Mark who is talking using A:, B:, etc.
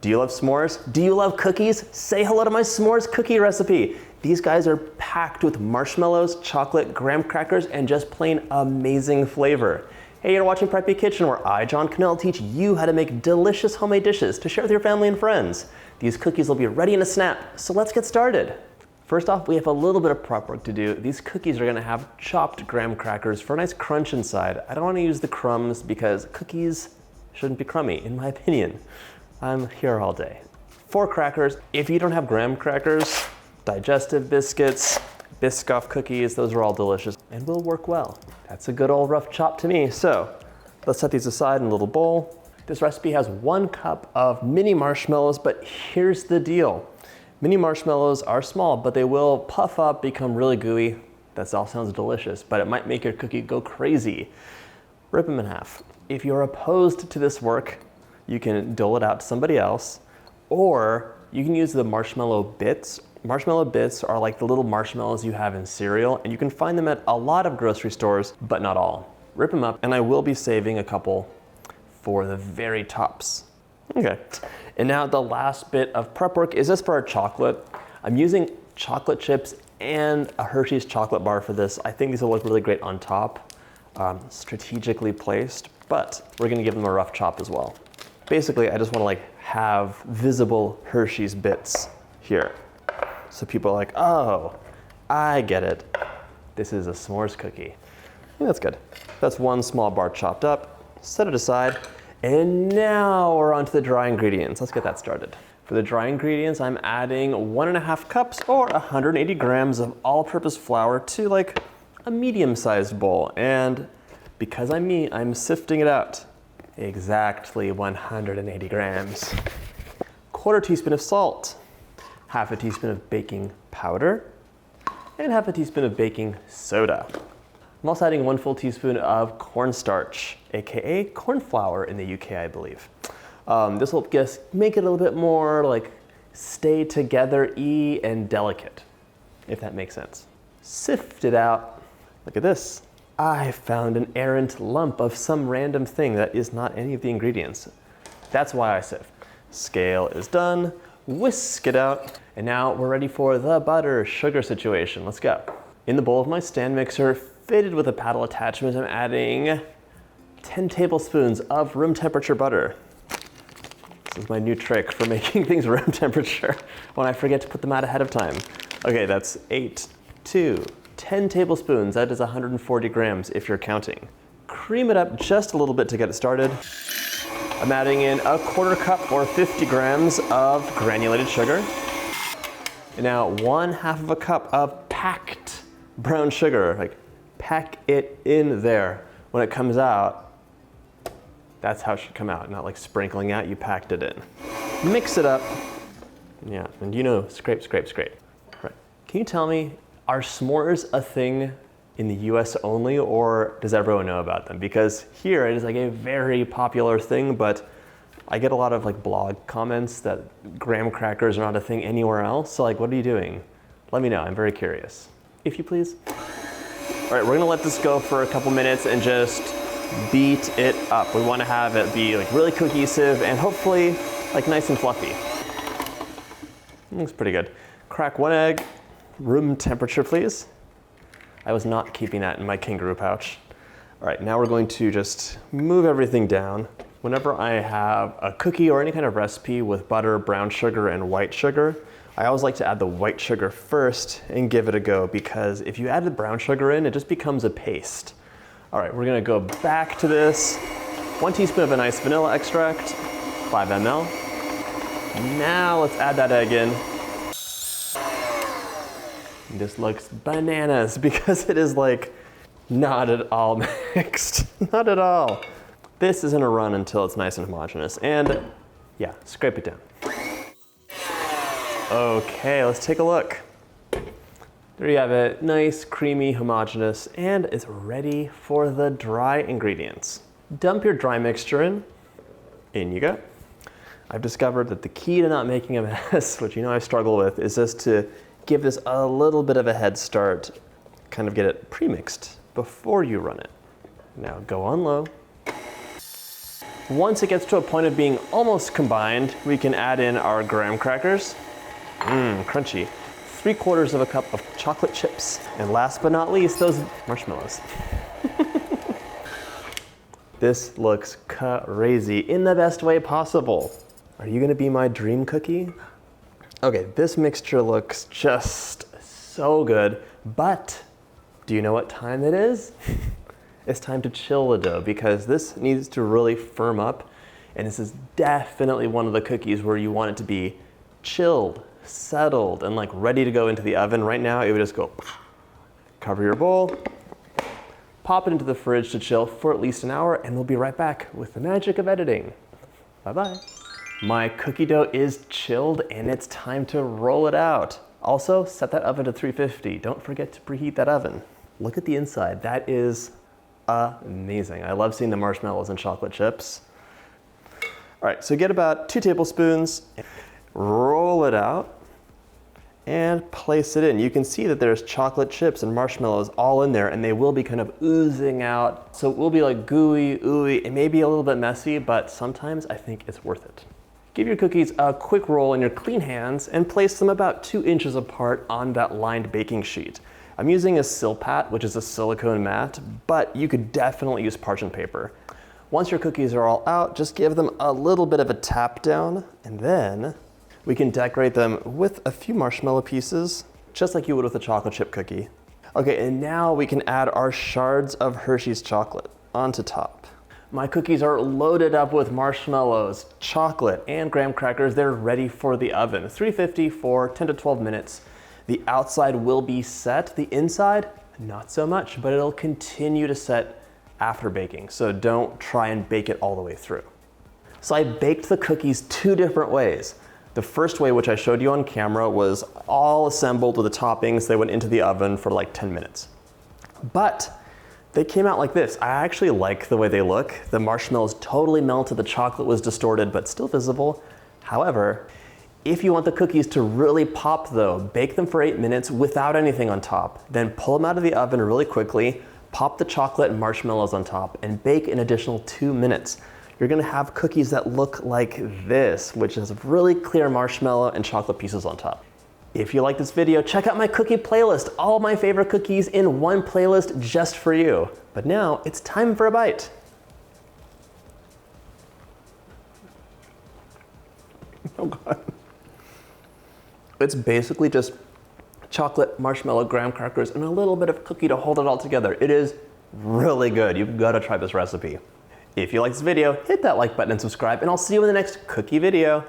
A: Do you love s'mores? Do you love cookies? Say hello to my s'mores cookie recipe. These guys are packed with marshmallows, chocolate, graham crackers, and just plain amazing flavor. Hey, you're watching Preppy Kitchen, where I, John Cannell, teach you how to make delicious homemade dishes to share with your family and friends. These cookies will be ready in a snap, so let's get started. First off, we have a little bit of prep work to do. These cookies are gonna have chopped graham crackers for a nice crunch inside. I don't wanna use the crumbs because cookies shouldn't be crummy, in my opinion. I'm here all day. 4 crackers. If you don't have graham crackers, digestive biscuits, Biscoff cookies, those are all delicious and will work well. That's a good old rough chop to me. So let's set these aside in a little bowl. This recipe has 1 cup of mini marshmallows, but here's the deal. Mini marshmallows are small, but they will puff up, become really gooey. That all sounds delicious, but it might make your cookie go crazy. Rip them in half. If you're opposed to this work, you can dole it out to somebody else, or you can use the marshmallow bits. Marshmallow bits are like the little marshmallows you have in cereal, and you can find them at a lot of grocery stores, but not all. Rip them up, and I will be saving a couple for the very tops. Okay, and now the last bit of prep work is this for our chocolate. I'm using chocolate chips and a Hershey's chocolate bar for this. I think these will look really great on top, strategically placed, but we're gonna give them a rough chop as well. Basically, I just wanna have visible Hershey's bits here. So people are like, oh, I get it. This is a s'mores cookie. I think that's good. That's 1 small bar chopped up, set it aside, and now we're on to the dry ingredients. Let's get that started. For the dry ingredients, I'm adding 1.5 cups or 180 grams of all-purpose flour to a medium-sized bowl. And because I'm me, I'm sifting it out. Exactly 180 grams. 1/4 teaspoon of salt, 1/2 teaspoon of baking powder, and 1/2 teaspoon of baking soda. I'm also adding 1 full teaspoon of cornstarch, AKA corn flour in the UK, I believe. This will just make it a little bit more stay together-y and delicate, if that makes sense. Sift it out. Look at this. I found an errant lump of some random thing that is not any of the ingredients. That's why I sift. Scale is done. Whisk it out. And now we're ready for the butter sugar situation. Let's go. In the bowl of my stand mixer, fitted with a paddle attachment, I'm adding 10 tablespoons of room temperature butter. This is my new trick for making things room temperature when I forget to put them out ahead of time. Okay, that's 8 to 10 tablespoons. That is 140 grams if you're counting. Cream it up just a little bit to get it started. I'm adding in 1/4 cup or 50 grams of granulated sugar. And now 1/2 cup of packed brown sugar. Pack it in there. When it comes out, that's how it should come out, not sprinkling out, you packed it in. Mix it up. Yeah, and scrape, scrape, scrape. Right. Can you tell me, are s'mores a thing in the US only, or does everyone know about them? Because here it is a very popular thing, but I get a lot of blog comments that graham crackers are not a thing anywhere else. So what are you doing? Let me know, I'm very curious. If you please. All right, we're gonna let this go for a couple minutes and just beat it up. We wanna have it be really cohesive and hopefully nice and fluffy. Looks pretty good. Crack 1 egg, room temperature please. I was not keeping that in my kangaroo pouch. All right, now we're going to just move everything down. Whenever I have a cookie or any kind of recipe with butter, brown sugar, and white sugar, I always like to add the white sugar first and give it a go, because if you add the brown sugar in, it just becomes a paste. All right, we're gonna go back to this. 1 teaspoon of a nice vanilla extract, 5 ml. Now let's add that egg in. This looks bananas because it is not at all mixed, not at all. This is gonna run until it's nice and homogeneous, and yeah, scrape it down. Okay, let's take a look. There you have it, nice, creamy, homogeneous, and it's ready for the dry ingredients. Dump your dry mixture in. In you go. I've discovered that the key to not making a mess, which I struggle with, is just to give this a little bit of a head start, kind of get it pre-mixed before you run it. Now go on low. Once it gets to a point of being almost combined, we can add in our graham crackers. Crunchy. 3/4 of a cup of chocolate chips. And last but not least, those marshmallows. This looks crazy in the best way possible. Are you gonna be my dream cookie? Okay, this mixture looks just so good, but do you know what time it is? It's time to chill the dough because this needs to really firm up, and this is definitely one of the cookies where you want it to be chilled, settled, and like ready to go into the oven. Right now, it would just go, cover your bowl, pop it into the fridge to chill for at least an hour, and we'll be right back with the magic of editing. Bye-bye. My cookie dough is chilled and it's time to roll it out. Also, set that oven to 350. Don't forget to preheat that oven. Look at the inside. That is amazing. I love seeing the marshmallows and chocolate chips. All right, so get about 2 tablespoons, roll it out, and place it in. You can see that there's chocolate chips and marshmallows all in there, and they will be kind of oozing out. So it will be like gooey, ooey. It may be a little bit messy, but sometimes I think it's worth it. Give your cookies a quick roll in your clean hands and place them about 2 inches apart on that lined baking sheet. I'm using a Silpat, which is a silicone mat, but you could definitely use parchment paper. Once your cookies are all out, just give them a little bit of a tap down, and then we can decorate them with a few marshmallow pieces, just like you would with a chocolate chip cookie. Okay, and now we can add our shards of Hershey's chocolate onto top. My cookies are loaded up with marshmallows, chocolate, and graham crackers. They're ready for the oven. 350 for 10 to 12 minutes. The outside will be set. The inside, not so much, but it'll continue to set after baking. So don't try and bake it all the way through. So I baked the cookies 2 different ways. The first way, which I showed you on camera, was all assembled with the toppings. They went into the oven for like 10 minutes. But they came out like this. I actually like the way they look. The marshmallows totally melted, the chocolate was distorted, but still visible. However, if you want the cookies to really pop though, bake them for 8 minutes without anything on top. Then pull them out of the oven really quickly, pop the chocolate and marshmallows on top, and bake an additional 2 minutes. You're gonna have cookies that look like this, which is really clear marshmallow and chocolate pieces on top. If you like this video, check out my cookie playlist, all my favorite cookies in one playlist just for you. But now it's time for a bite. Oh God. It's basically just chocolate, marshmallow, graham crackers, and a little bit of cookie to hold it all together. It is really good. You've got to try this recipe. If you like this video, hit that like button and subscribe, and I'll see you in the next cookie video.